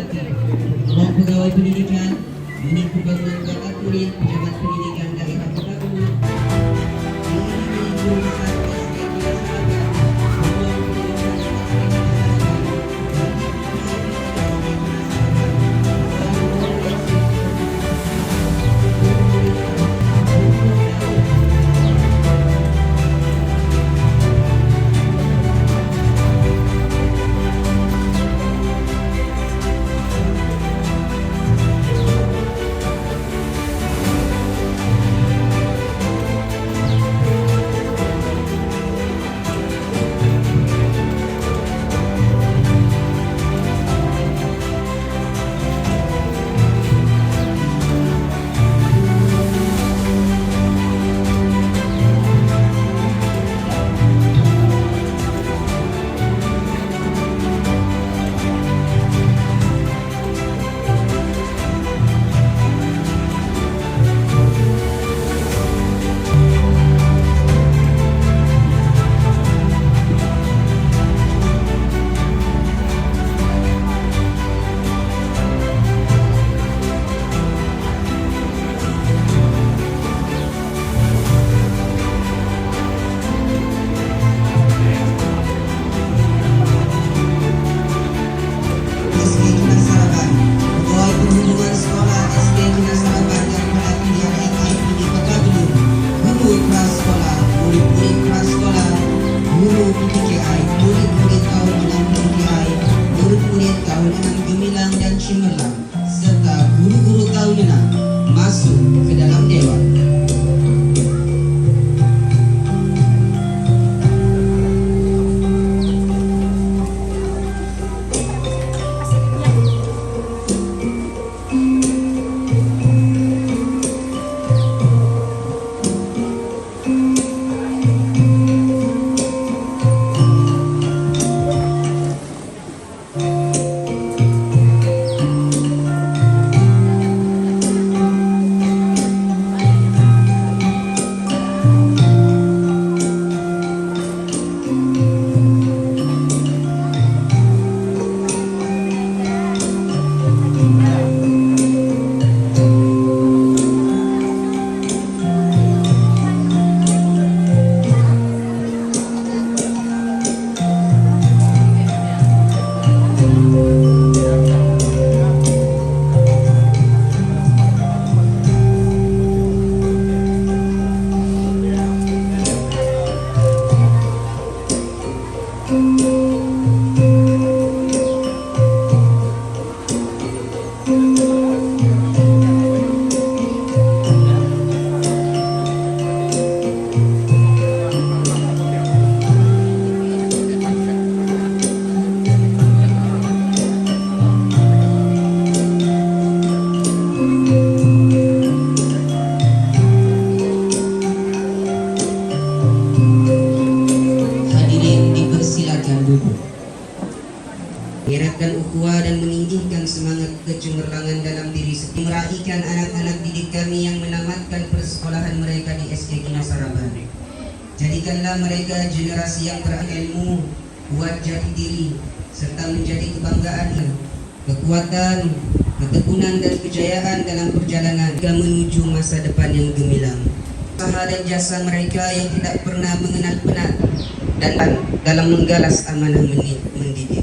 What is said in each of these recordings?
Melati, ruang pegawai pendidikan, unit pembangunan bakat kuliah pejabat pendidikan dari Kota Guru, diiringi guru besar SD Kilas Harapan, ketua pendidikan SD Kilas serta guru-guru tahunan masuk ke dalam dewan. Mengeratkan ukhuwah dan meninggikan semangat kecemerlangan dalam diri sendiri, meraihkan anak-anak didik kami yang menamatkan persekolahan mereka di SD Kilas Harapan. Jadikanlah mereka generasi yang berilmu, kuat jati diri, serta menjadi kebanggaan, kekuatan, ketekunan dan kejayaan dalam perjalanan menuju masa depan yang gemilang. Usaha dan jasa mereka yang tidak pernah mengenal penat dan dalam menggalas amanah mendidik.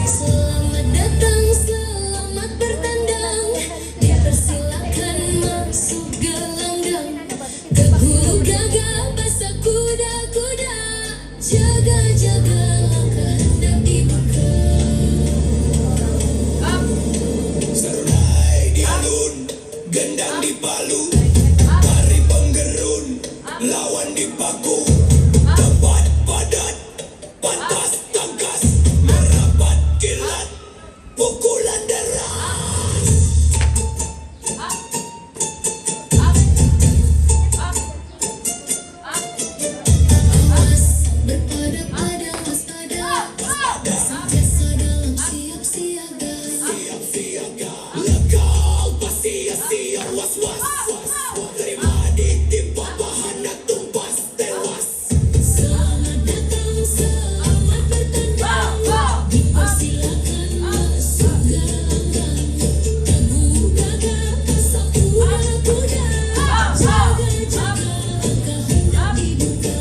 Selamat datang, selamat bertandang. Dipersilakan masuk gelanggang. Teguh gagah basah kuda-kuda. Jaga-jaga langkah hendak dibuka. Serai di alun, gendang di palu, tari penggerun, lawan di paku. Tepat padat, pantas tangkas, merapat kilat, pukulan deras. Awas, berpada-pada, waspada. Sentiasa dalam siap siaga. Siap siaga, lekal pasti siap was-was. Terima ditimpa bahan dan tumpas tewas. Selamat datang, selamat bertandang. Dipersilakan masuk gelanggang. Teguh gagah basah kuda-kuda. Jaga-jaga langkah hendak dibuka.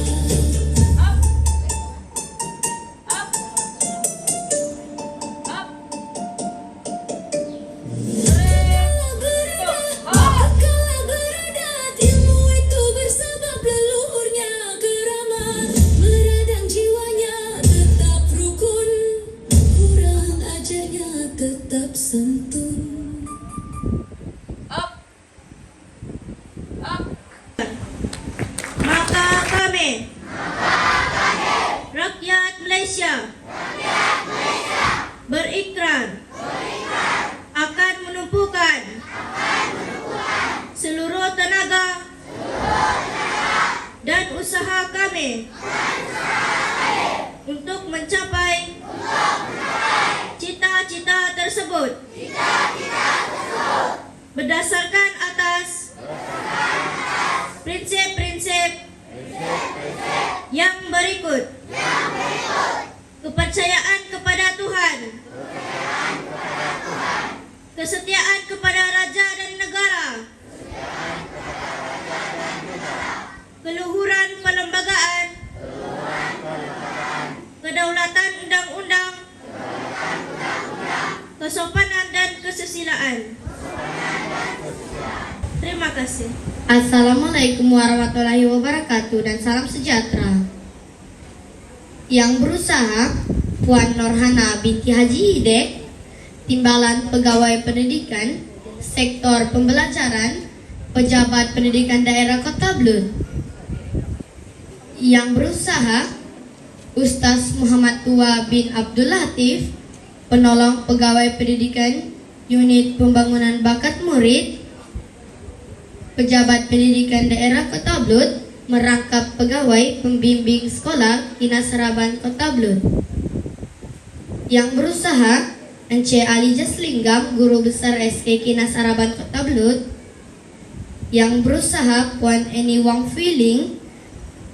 Kalah beradat, ilmu itu bersebab leluhurnya keramat. Meradang jiwanya tetap rukun, kurang ajarnya tetap santun. Maka kami, rakyat Malaysia, berikrar akan menumpukan seluruh tenaga dan usaha kami untuk mencapai cita-cita tersebut berdasarkan atas prinsip-prinsip yang berikut. Kepercayaan kepada Tuhan, kesetiaan kepada raja dan negara, keluhuran perlembagaan, kedaulatan undang-undang, kesopanan dan kesusilaan. Terima kasih. Assalamualaikum warahmatullahi wabarakatuh dan salam sejahtera. Yang berusaha Puan Norhana binti Haji Hidek, Timbalan Pegawai Pendidikan, Sektor Pembelajaran, Pejabat Pendidikan Daerah Kota Blut. Yang berusaha Ustaz Muhammad Tua bin Abdul Latif, Penolong Pegawai Pendidikan, Unit Pembangunan Bakat Murid, Pejabat Pendidikan Daerah Kota Blut, merangkap pegawai pembimbing sekolah Kinasaraban Kota Blut. Yang berusaha Encik Ali Jaslinggam, Guru Besar SK Kinasaraban Kota Blut. Yang berusaha Puan Eni Wang Feeling,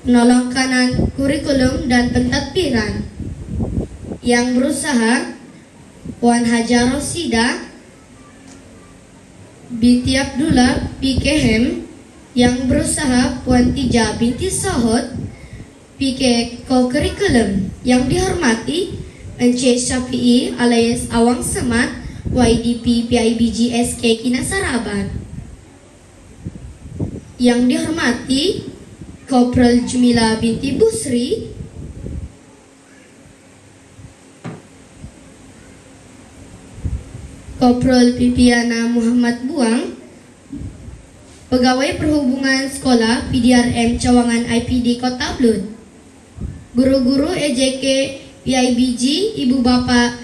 penolong kanan kurikulum dan pentadbiran. Yang berusaha Puan Haja Rosida binti Abdullah PKM. Yang berusaha Puan Tija binti Sohod PK Co-Curriculum. Yang dihormati Encik Syafi'i alias Awang Semat YDP PIBG SK Kinasaraban. Yang dihormati Kopral Jumila binti Busri Kopral Pipiana Muhammad Buang, Pegawai Perhubungan Sekolah PDRM Cawangan IPD Kota Blud, guru-guru EJK PIBG, ibu bapak,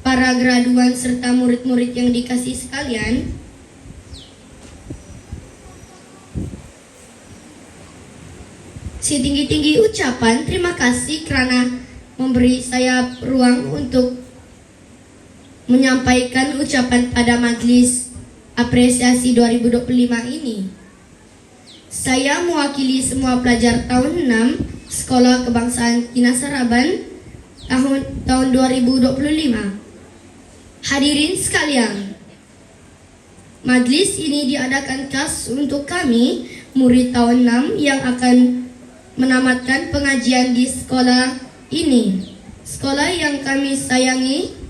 para graduan serta murid-murid yang dikasih sekalian. Setinggi-tinggi ucapan terima kasih karena memberi saya ruang untuk menyampaikan ucapan pada majelis apresiasi 2025 ini. Saya mewakili semua pelajar tahun 6 Sekolah Kebangsaan Kinasaraban tahun 2025. Hadirin sekalian, majelis ini diadakan khas untuk kami murid tahun 6 yang akan menamatkan pengajian di sekolah ini. Sekolah yang kami sayangi.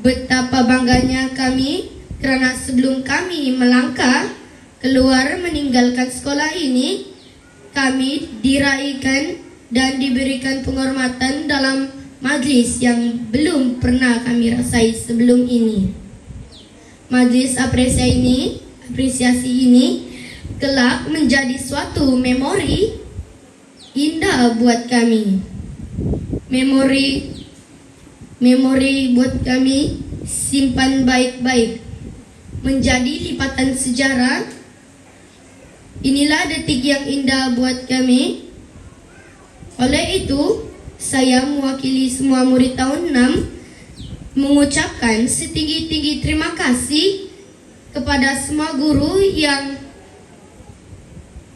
Betapa bangganya kami karena sebelum kami melangkah keluar meninggalkan sekolah ini, kami diraikan dan diberikan penghormatan dalam majlis yang belum pernah kami rasai sebelum ini. Majlis apresiasi ini kelak menjadi suatu memori indah buat kami. Memori buat kami simpan baik-baik, menjadi lipatan sejarah. Inilah detik yang indah buat kami. Oleh itu, saya mewakili semua murid tahun 6 mengucapkan setinggi-tinggi terima kasih kepada semua guru yang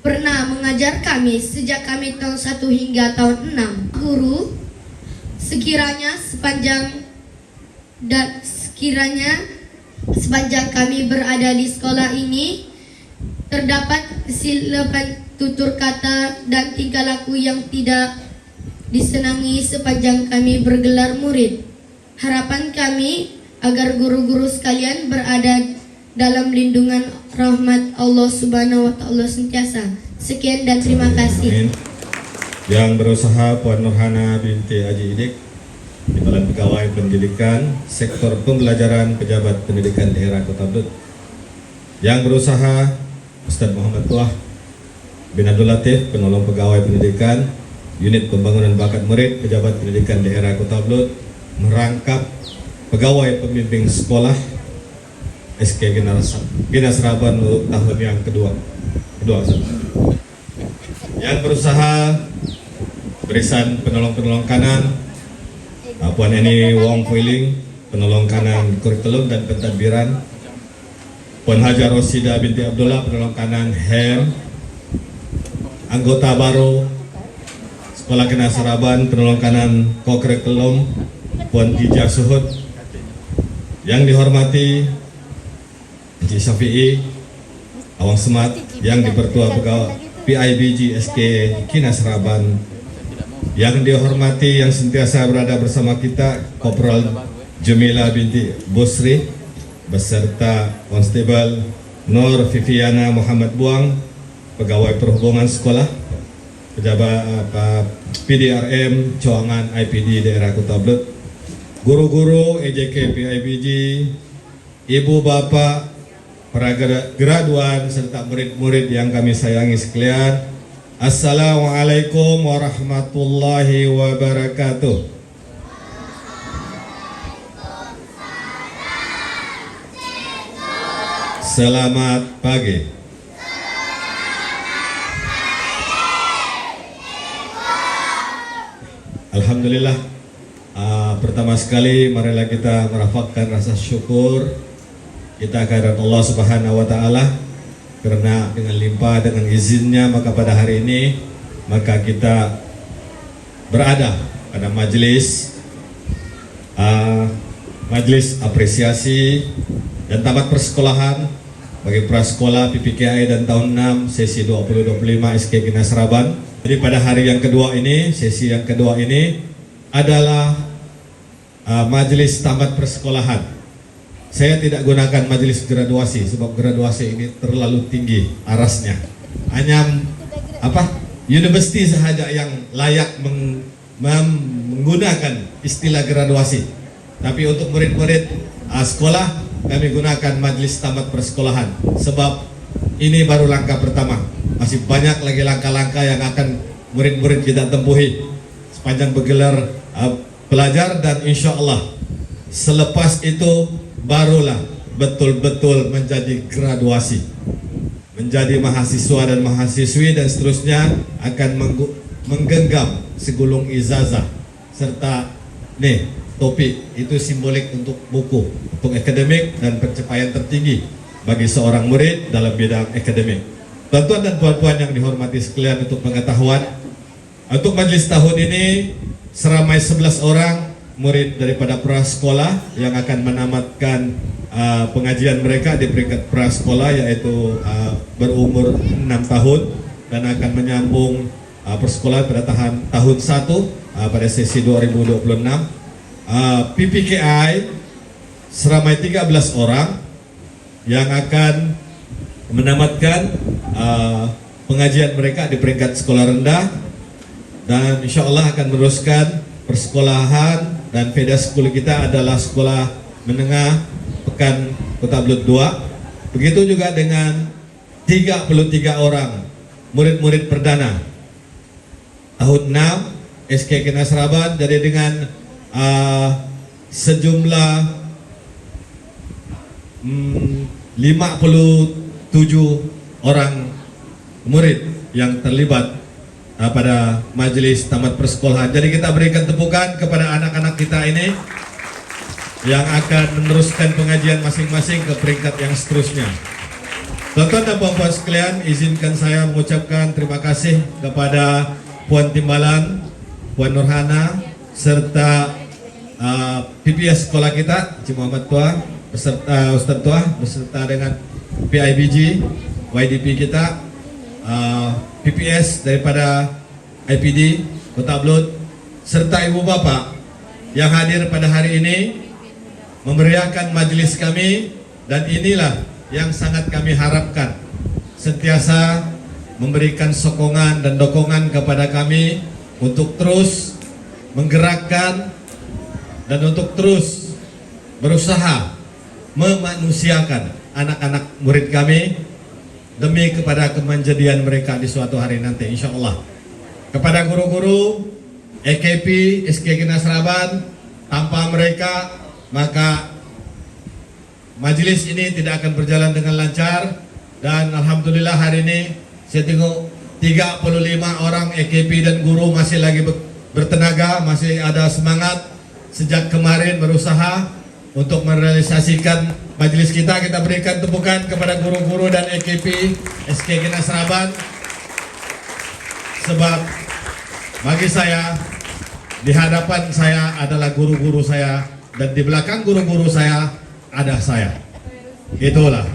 pernah mengajar kami sejak kami tahun 1 hingga tahun 6. Guru, sekiranya sepanjang kami berada di sekolah ini terdapat kesilapan tutur kata dan tingkah laku yang tidak disenangi sepanjang kami bergelar murid. Harapan kami agar guru-guru sekalian berada dalam lindungan rahmat Allah Subhanahu wa Ta'ala sentiasa. Sekian dan terima kasih. Amin. Yang berusaha Puan Nurhana binti Haji Idik, Timbalan Pegawai Pendidikan Sektor Pembelajaran Pejabat Pendidikan Daerah Kota Blud. Yang berusaha Ustaz Muhammad Tuah bin Abdul Latif, Penolong Pegawai Pendidikan Unit Pembangunan Bakat Murid Pejabat Pendidikan Daerah Kota Blud, merangkap pegawai pembimbing sekolah SK Kinasaraban untuk tahun yang kedua. Yang berusaha barisan penolong kanan Puan Eni Wong Fuiling, penolong kanan kurikulum dan pentadbiran. Puan Haja Rosida binti Abdullah, penolong kanan HEM. Anggota baru Sekolah Kinasaraban, penolong kanan co-curriculum Puan Tija Suhud. Yang dihormati Encik Syafi'i Awang Semat, yang dipertua pegawai PIBG SK Kinasaraban. Yang dihormati yang sentiasa berada bersama kita Kopral Jumila binti Busri beserta Konstebel Nur Viviana Muhammad Buang, pegawai perhubungan sekolah pejabat PDRM Cawangan IPD Daerah Kota Blud, guru-guru EJK PIBG, ibu bapak, para graduan serta murid-murid yang kami sayangi sekalian. Assalamualaikum warahmatullahi wabarakatuh. Selamat pagi. Alhamdulillah. Pertama sekali marilah kita merafakkan rasa syukur kita kehadirat Allah Subhanahu wa Ta'ala, karena dengan limpah dengan izinnya maka pada hari ini maka kita berada pada majelis apresiasi dan tamat persekolahan bagi prasekolah PPKI dan tahun 6 sesi 2025 SKK Nasraban. Jadi pada hari yang kedua ini, sesi yang kedua ini adalah majelis tamat persekolahan. Saya tidak gunakan majelis graduasi sebab graduasi ini terlalu tinggi arasnya. Hanya universiti sahaja yang layak menggunakan istilah graduasi. Tapi untuk murid-murid sekolah kami gunakan majelis tamat persekolahan sebab ini baru langkah pertama. Masih banyak lagi langkah-langkah yang akan murid-murid kita tempuhi sepanjang bergelar pelajar, dan insya Allah selepas itu barulah betul-betul menjadi graduasi, menjadi mahasiswa dan mahasiswi, dan seterusnya akan menggenggam segulung ijazah serta topik itu simbolik untuk buku, untuk akademik dan pencapaian tertinggi bagi seorang murid dalam bidang akademik. Tuan-tuan dan puan-puan yang dihormati sekalian, untuk pengetahuan, untuk majelis tahun ini seramai 11 orang murid daripada prasekolah yang akan menamatkan pengajian mereka di peringkat prasekolah, yaitu berumur 6 tahun dan akan menyambung persekolahan pada tahun 1 pada sesi 2026. PPKI seramai 13 orang yang akan menamatkan pengajian mereka di peringkat sekolah rendah, dan insya Allah akan meneruskan persekolahan, dan veda sekolah kita adalah sekolah menengah Pekan Kota Blud 2. Begitu juga dengan 33 orang murid-murid perdana tahun 6 SKK Nasraban. Jadi dengan sejumlah 57 orang murid yang terlibat pada majelis tamat persekolahan. Jadi kita berikan tepukan kepada anak-anak kita ini yang akan meneruskan pengajian masing-masing ke peringkat yang seterusnya. Tuan-tuan dan puan-puan sekalian, izinkan saya mengucapkan terima kasih kepada Puan Timbalan, Puan Nurhana, serta PPS sekolah kita, Cik Muhammad Tua, beserta Ustaz Tua, beserta dengan PIBG, YDP kita, PPS daripada IPD Kota Blud, serta ibu bapak yang hadir pada hari ini memeriahkan majelis kami. Dan inilah yang sangat kami harapkan, sentiasa memberikan sokongan dan dokongan kepada kami untuk terus menggerakkan dan untuk terus berusaha memanusiakan anak-anak murid kami demi kepada kemanjadian mereka di suatu hari nanti, insya Allah. Kepada guru-guru EKP SKK Nasraban, tanpa mereka maka majelis ini tidak akan berjalan dengan lancar. Dan alhamdulillah hari ini saya tengok 35 orang EKP dan guru masih lagi bertenaga, masih ada semangat sejak kemarin berusaha untuk merealisasikan majelis kita. Kita berikan tepukan kepada guru-guru dan EKP SKK Nasraban, sebab bagi saya, di hadapan saya adalah guru-guru saya, dan di belakang guru-guru saya ada saya. Itulah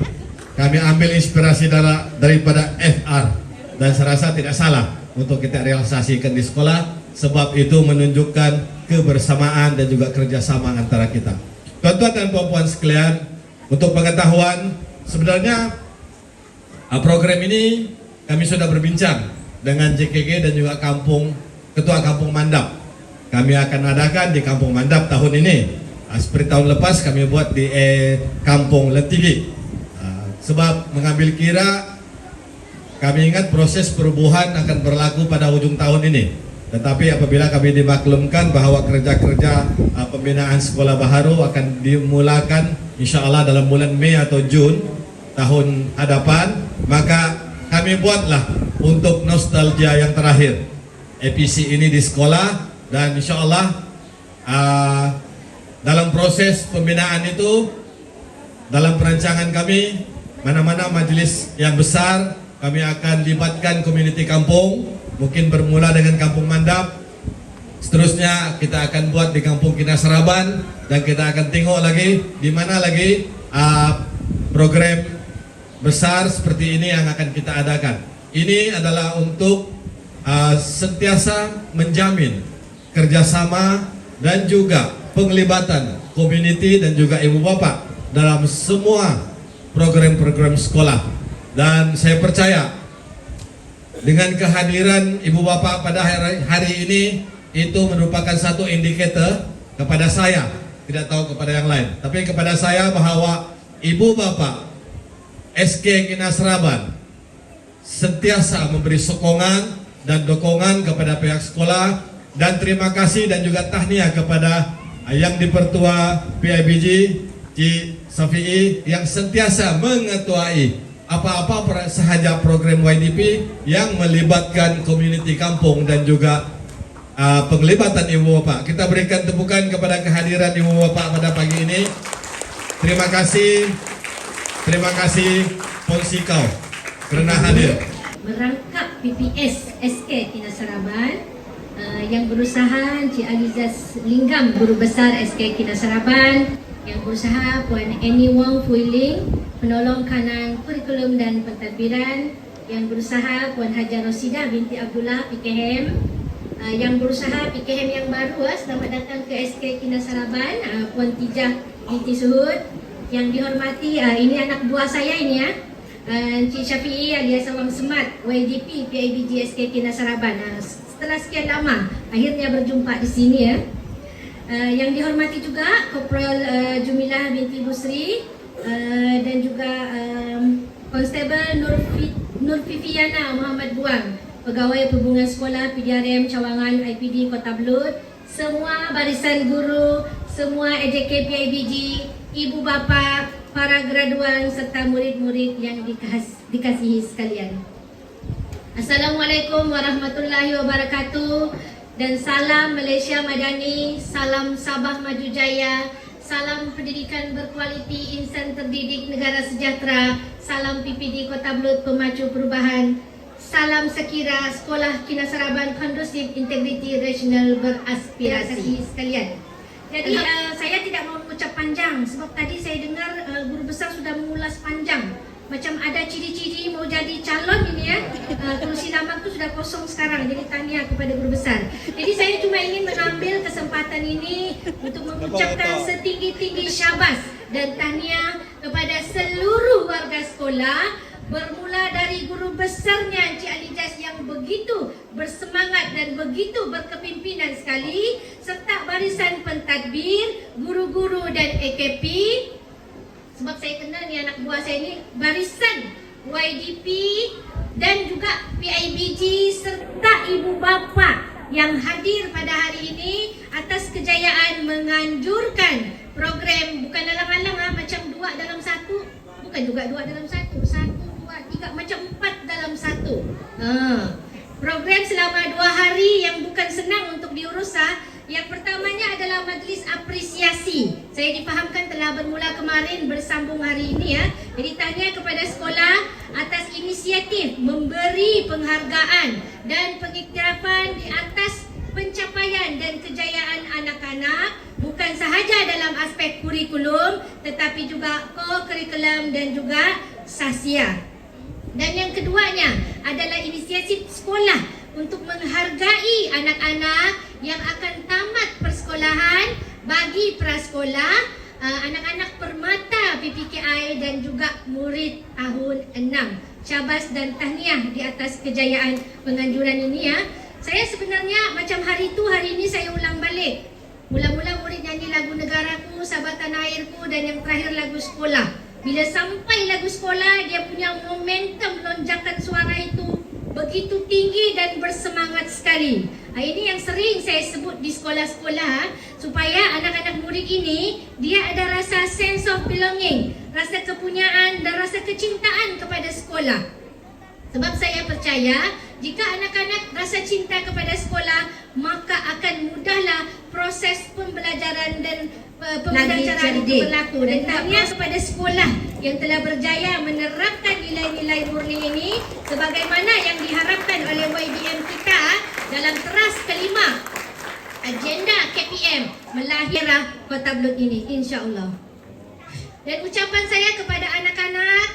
kami ambil inspirasi daripada FR, dan saya rasa tidak salah untuk kita realisasikan di sekolah, sebab itu menunjukkan kebersamaan dan juga kerjasama antara kita. Tuan-tuan dan puan-puan sekalian, untuk pengetahuan, sebenarnya program ini kami sudah berbincang dengan JKG dan juga Ketua Kampung Mandap. Kami akan adakan di Kampung Mandap tahun ini. Seperti tahun lepas kami buat di Kampung Lentigi. Sebab mengambil kira, kami ingat proses perubahan akan berlaku pada ujung tahun ini. Tetapi apabila kami dimaklumkan bahwa kerja-kerja pembinaan sekolah baharu akan dimulakan insya Allah dalam bulan Mei atau Jun tahun hadapan, maka kami buatlah untuk nostalgia yang terakhir EPC ini di sekolah. Dan insya Allah dalam proses pembinaan itu, dalam perancangan kami, mana-mana majelis yang besar kami akan libatkan community kampung, mungkin bermula dengan Kampung Mandap, Seterusnya kita akan buat di Kampung Kinasaraban dan kita akan tengok lagi di mana lagi program besar seperti ini yang akan kita adakan. Ini adalah untuk sentiasa menjamin kerjasama dan juga penglibatan community dan juga ibu bapak dalam semua program-program sekolah. Dan saya percaya dengan kehadiran ibu bapak pada hari ini itu merupakan satu indikator kepada saya, tidak tahu kepada yang lain, tapi kepada saya bahwa ibu bapak SK Kinasaraban sentiasa memberi sokongan dan dukungan kepada pihak sekolah. Dan terima kasih dan juga tahniah kepada Yang Dipertua PIBG Cik Safi'i yang sentiasa mengetuai apa-apa sahaja program YDP yang melibatkan komuniti kampung dan juga penglibatan ibu bapak. Kita berikan tepukan kepada kehadiran ibu bapak pada pagi ini. Terima kasih Ponsikau kerana hadir. Merangkap PPS SK Kinasaraban yang berusaha Cik Alizas Linggam, Guru Besar SK Kinasaraban, yang berusaha Puan Annie Wong Fuiling, penolong kanan kurikulum dan pentadbiran, yang berusaha Puan Hajar Rosidah binti Abdullah PKM, yang berusaha PKM yang baru, selamat datang ke SK Kinasaraban, Puan Tijah binti Suhud, yang dihormati ini anak buah saya ini ya, Cik Syafi'i alias Awang Semat YDP PIBG SK Kinasaraban. Setelah sekian lama akhirnya berjumpa di sini ya. Yang dihormati juga Kopral Jumilah binti Busri dan juga Konstebel Nurfifiana Muhammad Buang, Pegawai Perhubungan Sekolah PDRM Cawangan IPD Kota Belud, semua barisan guru, semua EJK PIBG, ibu bapa, para graduan serta murid-murid yang dikasihi sekalian. Assalamualaikum warahmatullahi wabarakatuh. Dan salam Malaysia Madani, salam Sabah Maju Jaya, salam pendidikan berkualiti, insan terdidik, negara sejahtera, salam PPD Kota Belud pemacu perubahan, salam sekira Sekolah Kinasaraban kondusif, integriti, rasional, beraspirasi sekalian. Jadi saya tidak mau mengucap panjang sebab tadi saya dengar guru besar sudah mengulas panjang. Macam ada ciri-ciri mau jadi calon ini ya. Kursi nama itu sudah kosong sekarang. Jadi tahniah kepada guru besar. Jadi saya cuma ingin mengambil kesempatan ini untuk mengucapkan setinggi-tinggi syabas dan tahniah kepada seluruh warga sekolah, bermula dari guru besarnya Encik Alizas yang begitu bersemangat dan begitu berkepimpinan sekali, serta barisan pentadbir, guru-guru dan AKP. Sebab saya kenal ni anak buah saya ni barisan YDP dan juga PIBG serta ibu bapa yang hadir pada hari ini atas kejayaan menganjurkan program bukan alang-alang macam 2 dalam 1, bukan juga 2 dalam 1, 1, 2, 3 macam 4 dalam 1. Program selama 2 hari yang bukan senang untuk diurus. Yang pertamanya adalah majlis apresiasi. Saya difahamkan telah bermula kemarin, bersambung hari ini ya. Jadi tahniah kepada sekolah atas inisiatif memberi penghargaan dan pengiktirafan di atas pencapaian dan kejayaan anak-anak, bukan sahaja dalam aspek kurikulum tetapi juga co-curriculum dan juga sasia. Dan yang keduanya adalah inisiatif sekolah untuk menghargai anak-anak yang akan tamat persekolahan bagi prasekolah, anak-anak permata PPKI dan juga murid tahun 6. Syabas dan tahniah di atas kejayaan penganjuran ini ya. Saya sebenarnya macam hari ini saya ulang balik. Mula-mula murid nyanyi lagu negaraku, Sabah Tanah Airku dan yang terakhir lagu sekolah. Bila sampai lagu sekolah, dia punya momentum lonjakan suara itu begitu tinggi dan bersemangat sekali. Ini yang sering saya sebut di sekolah-sekolah, supaya anak-anak murid ini dia ada rasa sense of belonging, rasa kepunyaan dan rasa kecintaan kepada sekolah. Sebab saya percaya jika anak-anak rasa cinta kepada sekolah, maka akan mudahlah proses pembelajaran dan pembelajaran itu berlaku. Dan tahniah kepada sekolah yang telah berjaya menerapkan nilai-nilai murni ini sebagaimana yang diharapkan oleh YDM kita dalam teras kelima. agenda KPM melahirkan Kota Belud ini, insya-Allah. Dan ucapan saya kepada anak-anak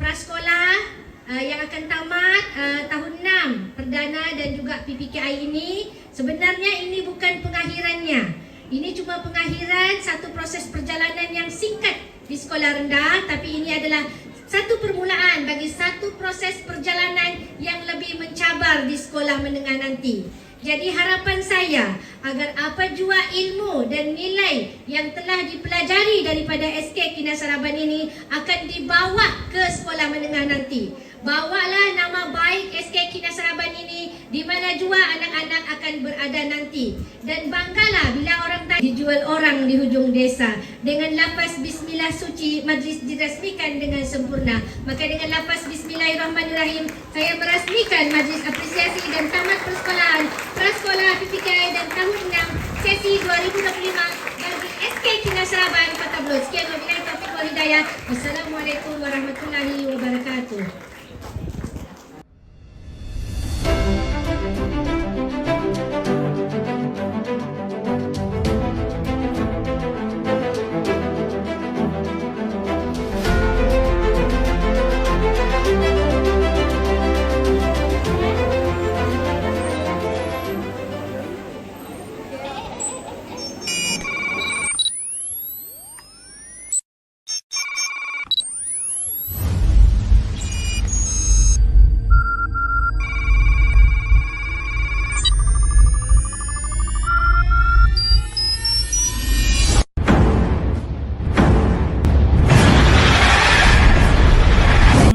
prasekolah yang akan tamat tahun 6 perdana dan juga PPKI ini, sebenarnya ini bukan pengakhirannya. Ini cuma pengakhiran satu proses perjalanan yang singkat di sekolah rendah, tapi ini adalah satu permulaan bagi satu proses perjalanan yang lebih mencabar di sekolah menengah nanti. Jadi harapan saya agar apa jua ilmu dan nilai yang telah dipelajari daripada SK Kinasaraban ini akan dibawa ke sekolah menengah nanti. Bawalah nama baik SK Kinasaraban ini di mana jua anak-anak akan berada nanti. Dan banggalah bila orang tadi dijual orang di hujung desa. Dengan lafaz Bismillah suci, majlis dirasmikan dengan sempurna. Maka dengan lafaz Bismillahirrahmanirrahim, saya merasmikan majlis apresiasi dan tamat persekolahan Prasekolah PPKI dan tahun 6 sesi 2025 bagi SK Kinasaraban Kota Belud. Sekian wabillahi taufiq wal hidayah. Wassalamualaikum warahmatullahi wabarakatuh.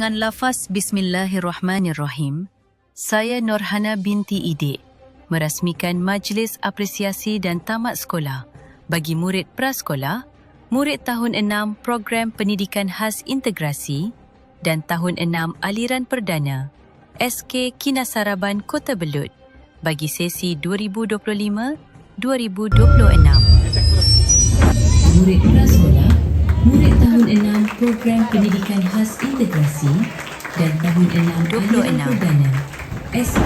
Dengan lafaz Bismillahirrahmanirrahim, saya Norhana binti Idik merasmikan Majlis Apresiasi dan Tamat Sekolah bagi murid prasekolah, murid tahun 6 Program Pendidikan Khas Integrasi dan tahun 6 Aliran Perdana SK Kinasaraban Kota Belud bagi sesi 2025-2026. Murid prasekolah, murid tahun 6 Program Pendidikan Khas Integrasi dan tahun 6 Aliran Perdana SK